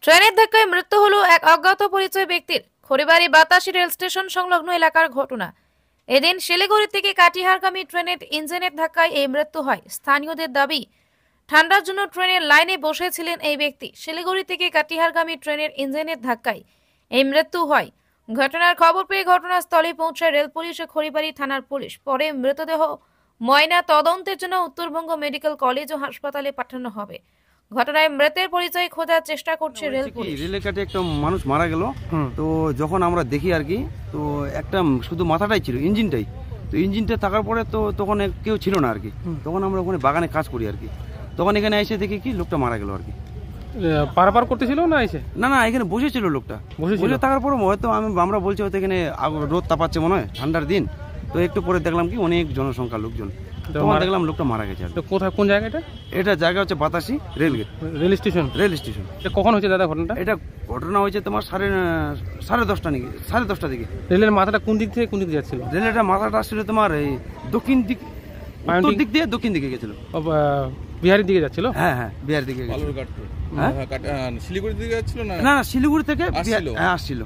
ট্রেনের ধাক্কায় মৃত্যু হলো এক অজ্ঞাত পরিচয় ব্যক্তির। খড়িবাড়ি বাতাসি রেল স্টেশন সংলগ্ন এলাকার ঘটনা। এদিন শিলিগুড়ি থেকে কাটিহারগামী ট্রেনের ইঞ্জিনের ধাক্কায় এই মৃত্যু হয়। স্থানীয়দের দাবি, ঠান্ডার জন্য ট্রেনের লাইনে বসেছিলেন এই ব্যক্তি। শিলিগুড়ি থেকে কাটিহারগামী ট্রেনের ইঞ্জিনের ধাক্কায় এই মৃত্যু হয়। ঘটনার খবর পেয়ে ঘটনাস্থলে পৌঁছায় রেল পুলিশ ও খড়িবাড়ি থানার পুলিশ। পরে মৃতদেহ ময়না তদন্তের জন্য উত্তরবঙ্গ মেডিকেল কলেজ ও হাসপাতালে পাঠানো হবে। ঘটনায় মৃতের পরিচয় খোঁজার চেষ্টা করছে রেল পুলিশ। রেলের কাটে একটা মানুষ মারা গেল। তো যখন আমরা দেখি আর কি, তো একটা শুধু মাথাটাই ছিল, ইঞ্জিনটাই। তো ইঞ্জিনটা থাকার পরে তো তখন কেউ ছিল না আর কি। তখন আমরা ওখানে বাগানে কাজ করি আর কি। তখন এখানে এসে দেখি কি লোকটা মারা গেল আর কি। পারাপার করতেছিল না এসে? না, এখানে বসেছিল লোকটা। বসে থাকার পরে হয়তো আমরা বলছি হয়তো এখানে রোদ তাপাচ্ছে মনে হয়, ঠান্ডার দিন। তো একটু পরে দেখলাম কি অনেক জনসংখ্যা লোকজন, তখন দেখলাম লোকটা মারা গেছে। কোথায়, কোন জায়গাটা? এটা জায়গা হচ্ছে বাতাসি রেলগেট, রেল স্টেশন। কখন হয়েছে দাদা ঘটনাটা? এটা ঘটনা হয়েছে তোমার সাড়ে দশটা দিকে। রেলের মাথাটা কোন দিক থেকে কোন দিকে যাচ্ছিল? রেলের মাথাটা আসলে তোমার এই দক্ষিণ দিক দিয়ে দক্ষিণ দিকে গেছিল। বিহারের দিকে যাচ্ছিল? হ্যাঁ, বিহারের দিকে গেছিল। শিলিগুড়ির দিকে যাচ্ছিল না? না, শিলিগুড়ি থেকে আসছিল।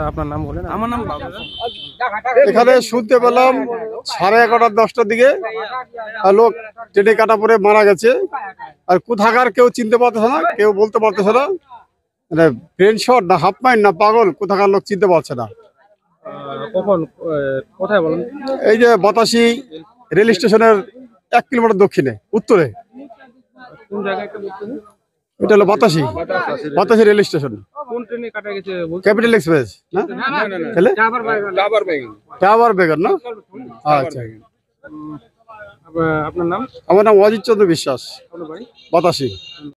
আপনার নাম বলেন। আমার নাম বাবু। এখানে শুনতে পেলাম 11:30 10টার দিকে লোক ট্রেনে কাটা পরে মারা গেছে। আর কোথাকার কেউ চিনতে পারতেছে না, কেউ বলতে পারতেছে না। মানে ব্রেন শট না হাফ মাইন্ড না পাগল, কোথাকার লোক চিনতে পারছে না। কখন, কোথায় বলেন? এই যে বাতাসি রেল স্টেশনের 1 কিলোমিটার দক্ষিণে উত্তরে। কোন জায়গায়? এটা হলো বাতাসি রেল স্টেশন। কোন ট্রেনে কাটা গেছে? ক্যাপিটাল এক্সপ্রেস না, টাওয়ার বেগন না। আচ্ছা, আপনার নাম? আমার নাম অজিত চন্দ্র বিশ্বাস, বাতাসি।